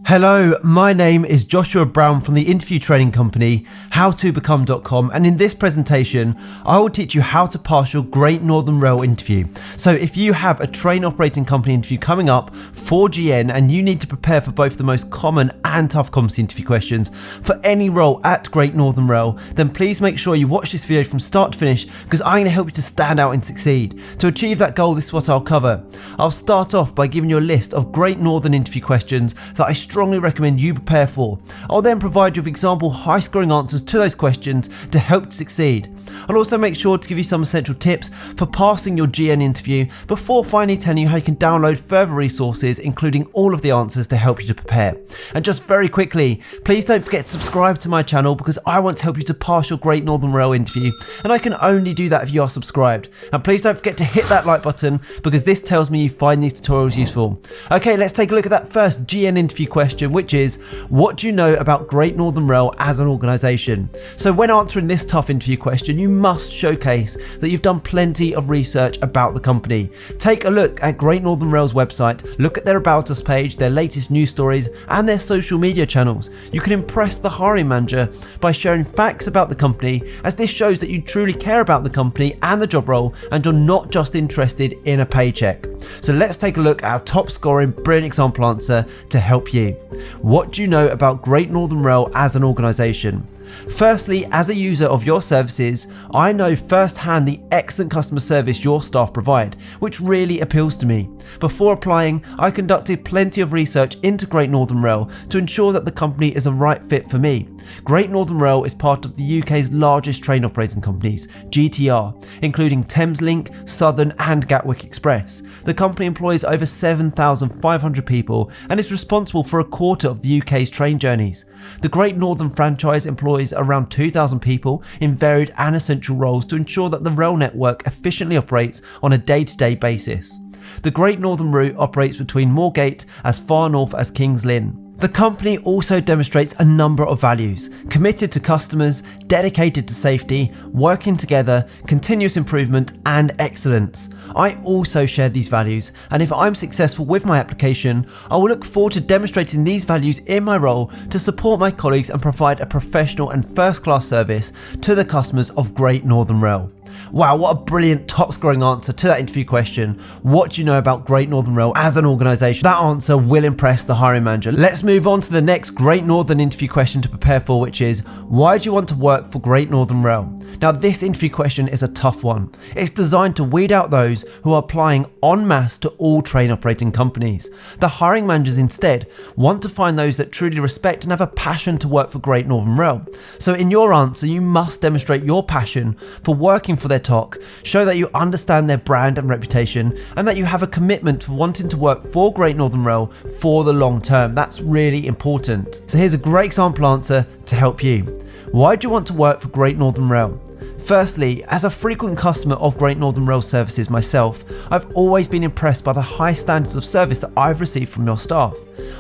Hello, my name is Joshua Brown from the interview training company howtobecome.com, and in this presentation I will teach you how to pass your Great Northern Rail interview. So if you have a train operating company interview coming up for GN and you need to prepare for both the most common and tough competency interview questions for any role at Great Northern Rail, then please make sure you watch this video from start to finish, because I'm going to help you to stand out and succeed. To achieve that goal, this is what I'll cover. I'll start off by giving you a list of Great Northern interview questions that I strongly recommend you prepare for. I'll then provide you with example high scoring answers to those questions to help you succeed. I'll also make sure to give you some essential tips for passing your GN interview before finally telling you how you can download further resources including all of the answers to help you to prepare. And just very quickly, please don't forget to subscribe to my channel, because I want to help you to pass your Great Northern Rail interview, and I can only do that if you are subscribed. And please don't forget to hit that like button, because this tells me you find these tutorials useful. Okay, let's take a look at that first GN interview question, which is, what do you know about Great Northern Rail as an organisation? So when answering this tough interview question, you must showcase that you've done plenty of research about the company. Take a look at Great Northern Rail's website, look at their About Us page, their latest news stories and their social media channels. You can impress the hiring manager by sharing facts about the company, as this shows that you truly care about the company and the job role and you're not just interested in a paycheck. So let's take a look at our top scoring brilliant example answer to help you. What do you know about Great Northern Rail as an organisation? Firstly, as a user of your services, I know firsthand the excellent customer service your staff provide, which really appeals to me. Before applying, I conducted plenty of research into Great Northern Rail to ensure that the company is a right fit for me. Great Northern Rail is part of the UK's largest train operating companies, GTR, including Thameslink, Southern and Gatwick Express. The company employs over 7,500 people and is responsible for a quarter of the UK's train journeys. The Great Northern franchise employs around 2,000 people in varied and essential roles to ensure that the rail network efficiently operates on a day-to-day basis. The Great Northern route operates between Moorgate as far north as King's Lynn. The company also demonstrates a number of values: committed to customers, dedicated to safety, working together, continuous improvement and excellence. I also share these values, and if I'm successful with my application, I will look forward to demonstrating these values in my role to support my colleagues and provide a professional and first-class service to the customers of Great Northern Rail. Wow, what a brilliant top scoring answer to that interview question. What do you know about Great Northern Rail as an organisation? That answer will impress the hiring manager. Let's move on to the next Great Northern interview question to prepare for, which is, why do you want to work for Great Northern Rail? Now this interview question is a tough one. It's designed to weed out those who are applying en masse to all train operating companies. The hiring managers instead want to find those that truly respect and have a passion to work for Great Northern Rail. So in your answer, you must demonstrate your passion for working for their TOC, show that you understand their brand and reputation, and that you have a commitment for wanting to work for Great Northern Rail for the long term. That's really important. So here's a great example answer to help you. Why do you want to work for Great Northern Rail? Firstly, as a frequent customer of Great Northern Rail services myself, I've always been impressed by the high standards of service that I've received from your staff.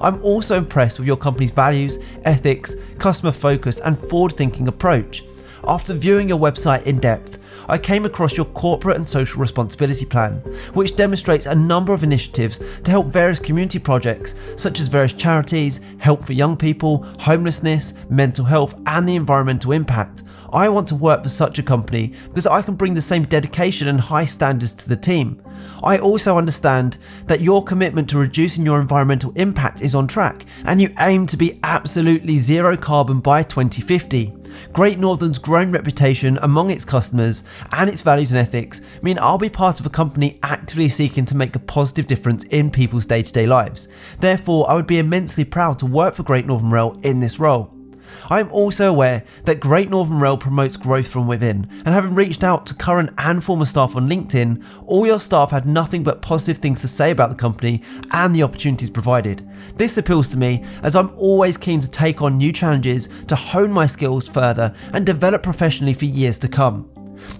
I'm also impressed with your company's values, ethics, customer focus and forward-thinking approach. After viewing your website in depth, I came across your corporate and social responsibility plan, which demonstrates a number of initiatives to help various community projects such as various charities, help for young people, homelessness, mental health and the environmental impact. I want to work for such a company because I can bring the same dedication and high standards to the team. I also understand that your commitment to reducing your environmental impact is on track, and you aim to be absolutely zero carbon by 2050. Great Northern's growing reputation among its customers and its values and ethics mean I'll be part of a company actively seeking to make a positive difference in people's day-to-day lives. Therefore, I would be immensely proud to work for Great Northern Rail in this role. I am also aware that Great Northern Rail promotes growth from within, and having reached out to current and former staff on LinkedIn, all your staff had nothing but positive things to say about the company and the opportunities provided. This appeals to me, as I'm always keen to take on new challenges to hone my skills further and develop professionally for years to come.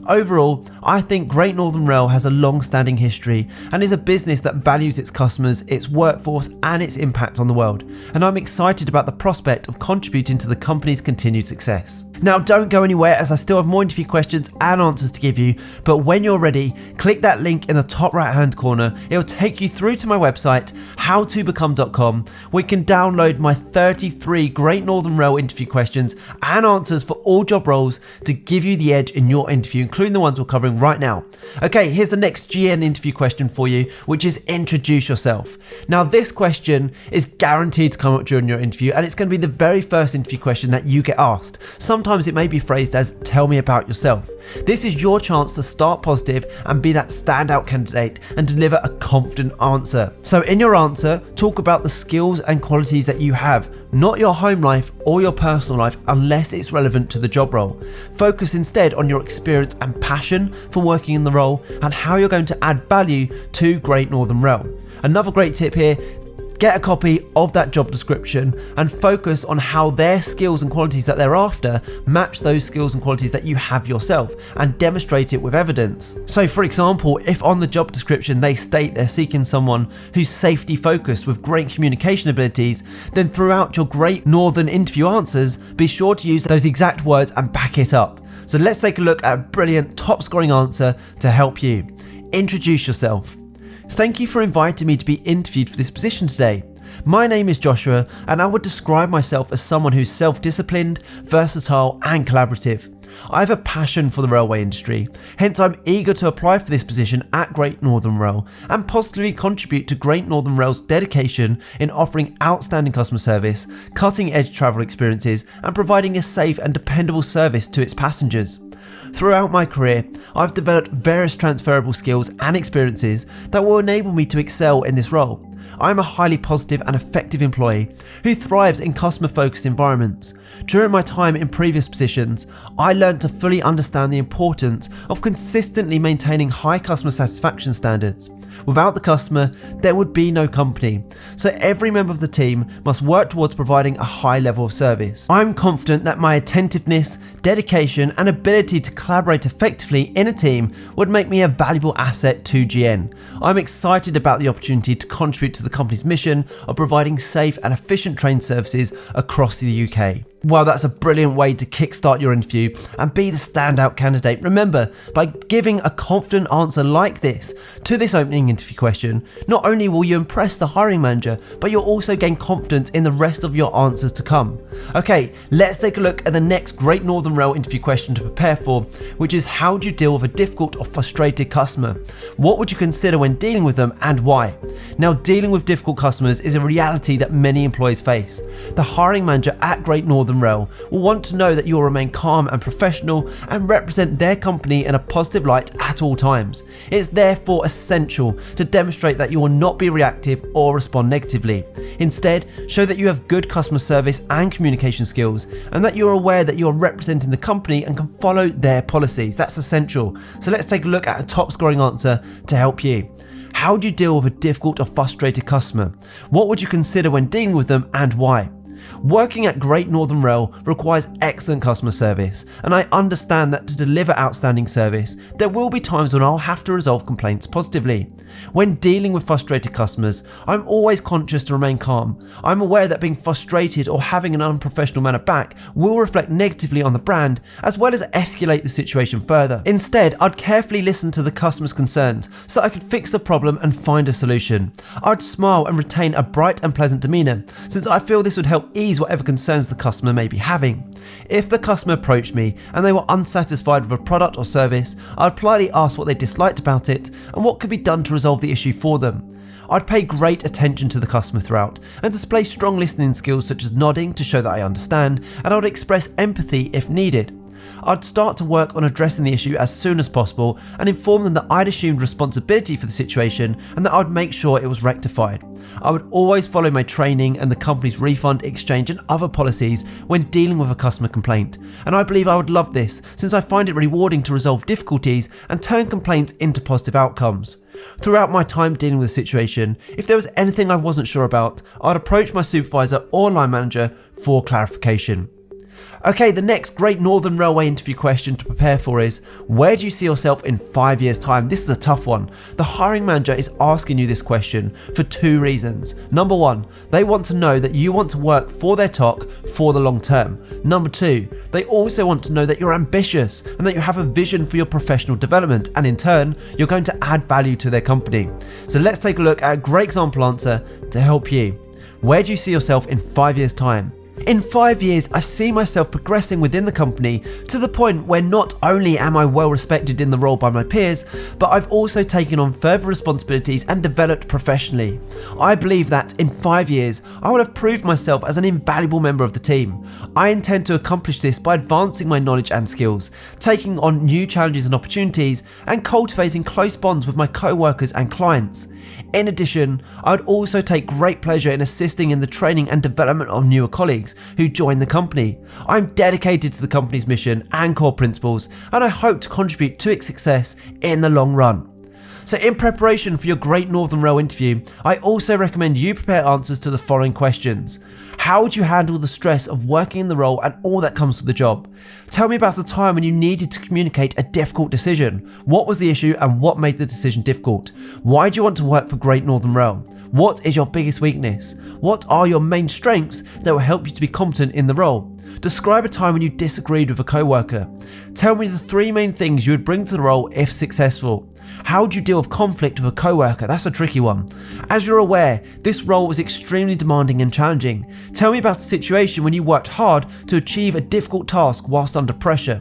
Overall, I think Great Northern Rail has a long-standing history and is a business that values its customers, its workforce and its impact on the world, and I'm excited about the prospect of contributing to the company's continued success. Now don't go anywhere, as I still have more interview questions and answers to give you, but when you're ready, click that link in the top right hand corner. It'll take you through to my website, howtobecome.com, where you can download my 33 Great Northern Rail interview questions and answers for all job roles to give you the edge in your interview, including the ones we're covering right now. Okay, here's the next GN interview question for you, which is introduce yourself. Now this question is guaranteed to come up during your interview, and it's going to be the very first interview question that you get asked. Sometimes it may be phrased as tell me about yourself. This is your chance to start positive and be that standout candidate and deliver a confident answer. So in your answer, talk about the skills and qualities that you have, not your home life or your personal life unless it's relevant to the job role. Focus instead on your experience and passion for working in the role and how you're going to add value to Great Northern Rail. Another great tip here, get a copy of that job description and focus on how their skills and qualities that they're after match those skills and qualities that you have yourself, and demonstrate it with evidence. So for example, if on the job description they state they're seeking someone who's safety focused with great communication abilities, then throughout your Great Northern interview answers, be sure to use those exact words and back it up. So let's take a look at a brilliant top scoring answer to help you. Introduce yourself. Thank you for inviting me to be interviewed for this position today. My name is Joshua, and I would describe myself as someone who's self-disciplined, versatile and collaborative. I have a passion for the railway industry, hence I'm eager to apply for this position at Great Northern Rail and positively contribute to Great Northern Rail's dedication in offering outstanding customer service, cutting-edge travel experiences and providing a safe and dependable service to its passengers. Throughout my career, I've developed various transferable skills and experiences that will enable me to excel in this role. I'm a highly positive and effective employee who thrives in customer-focused environments. During my time in previous positions, I learned to fully understand the importance of consistently maintaining high customer satisfaction standards. Without the customer, there would be no company. So every member of the team must work towards providing a high level of service. I'm confident that my attentiveness, dedication, and ability to collaborate effectively in a team would make me a valuable asset to GN. I'm excited about the opportunity to contribute to the company's mission of providing safe and efficient train services across the UK. Well, that's a brilliant way to kickstart your interview and be the standout candidate. Remember, by giving a confident answer like this to this opening interview question, not only will you impress the hiring manager, but you'll also gain confidence in the rest of your answers to come. Okay, let's take a look at the next Great Northern Rail interview question to prepare for, which is how do you deal with a difficult or frustrated customer? What would you consider when dealing with them and why? Now, dealing with difficult customers is a reality that many employees face. The hiring manager at Great Northern Rail will want to know that you will remain calm and professional and represent their company in a positive light at all times. It's therefore essential to demonstrate that you will not be reactive or respond negatively. Instead, show that you have good customer service and communication skills, and that you're aware that you're representing the company and can follow their policies. That's essential. So let's take a look at a top scoring answer to help you. How do you deal with a difficult or frustrated customer? What would you consider when dealing with them and why? Working at Great Northern Rail requires excellent customer service, and I understand that to deliver outstanding service, there will be times when I'll have to resolve complaints positively. When dealing with frustrated customers, I'm always conscious to remain calm. I'm aware that being frustrated or having an unprofessional manner back will reflect negatively on the brand, as well as escalate the situation further. Instead, I'd carefully listen to the customer's concerns so that I could fix the problem and find a solution. I'd smile and retain a bright and pleasant demeanour, since I feel this would help ease whatever concerns the customer may be having. If the customer approached me and they were unsatisfied with a product or service, I'd politely ask what they disliked about it and what could be done to resolve the issue for them. I'd pay great attention to the customer throughout and display strong listening skills such as nodding to show that I understand, and I would express empathy if needed. I'd start to work on addressing the issue as soon as possible and inform them that I'd assumed responsibility for the situation and that I'd make sure it was rectified. I would always follow my training and the company's refund, exchange and other policies when dealing with a customer complaint, and I believe I would love this since I find it rewarding to resolve difficulties and turn complaints into positive outcomes. Throughout my time dealing with the situation, if there was anything I wasn't sure about, I'd approach my supervisor or line manager for clarification. Okay, the next Great Northern Railway interview question to prepare for is, where do you see yourself in 5 years' time? This is a tough one. The hiring manager is asking you this question for 2 reasons. Number 1, they want to know that you want to work for their TOC for the long term. Number 2, they also want to know that you're ambitious and that you have a vision for your professional development, and in turn, you're going to add value to their company. So let's take a look at a great example answer to help you. Where do you see yourself in 5 years' time? In 5 years, I see myself progressing within the company to the point where not only am I well respected in the role by my peers, but I've also taken on further responsibilities and developed professionally. I believe that in 5 years, I will have proved myself as an invaluable member of the team. I intend to accomplish this by advancing my knowledge and skills, taking on new challenges and opportunities, and cultivating close bonds with my co-workers and clients. In addition, I would also take great pleasure in assisting in the training and development of newer colleagues who join the company. I'm dedicated to the company's mission and core principles, and I hope to contribute to its success in the long run. So in preparation for your Great Northern Rail interview, I also recommend you prepare answers to the following questions. How would you handle the stress of working in the role and all that comes with the job? Tell me about a time when you needed to communicate a difficult decision. What was the issue and what made the decision difficult? Why do you want to work for Great Northern Rail? What is your biggest weakness? What are your main strengths that will help you to be competent in the role? Describe a time when you disagreed with a co-worker. Tell me the 3 main things you would bring to the role if successful. How would you deal with conflict with a co-worker? That's a tricky one. As you're aware, this role was extremely demanding and challenging. Tell me about a situation when you worked hard to achieve a difficult task whilst under pressure.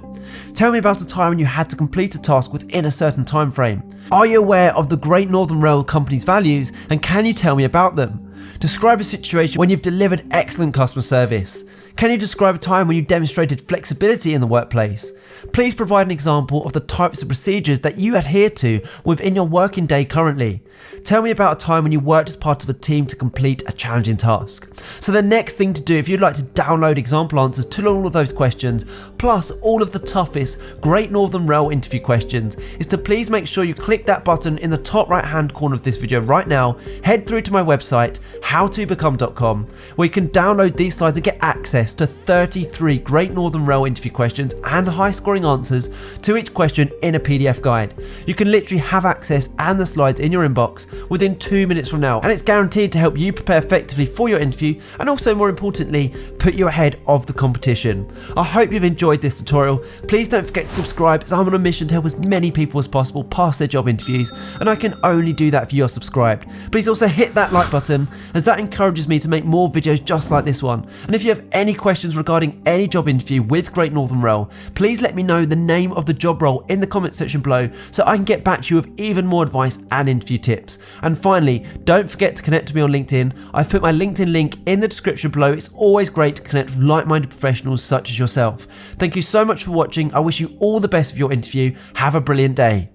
Tell me about a time when you had to complete a task within a certain time frame. Are you aware of the Great Northern Rail company's values, and can you tell me about them? Describe a situation when you've delivered excellent customer service. Can you describe a time when you demonstrated flexibility in the workplace? Please provide an example of the types of procedures that you adhere to within your working day currently. Tell me about a time when you worked as part of a team to complete a challenging task. So the next thing to do, if you'd like to download example answers to all of those questions, plus all of the toughest Great Northern Rail interview questions, is to please make sure you click that button in the top right hand corner of this video right now, head through to my website, howtobecome.com, where you can download these slides and get access to 33 Great Northern Rail interview questions and high scoring answers to each question in a PDF guide. You can literally have access and the slides in your inbox within 2 minutes from now, and it's guaranteed to help you prepare effectively for your interview and also, more importantly, put you ahead of the competition. I hope you've enjoyed this tutorial. Please don't forget to subscribe, as I'm on a mission to help as many people as possible pass their job interviews, and I can only do that if you're subscribed. Please also hit that like button, as that encourages me to make more videos just like this one. And if you have any questions regarding any job interview with Great Northern Rail, please let me know the name of the job role in the comment section below so I can get back to you with even more advice and interview tips. And finally, don't forget to connect to me on LinkedIn. I've put my LinkedIn link in the description below. It's always great to connect with like-minded professionals such as yourself. Thank you so much for watching. I wish you all the best with your interview. Have a brilliant day.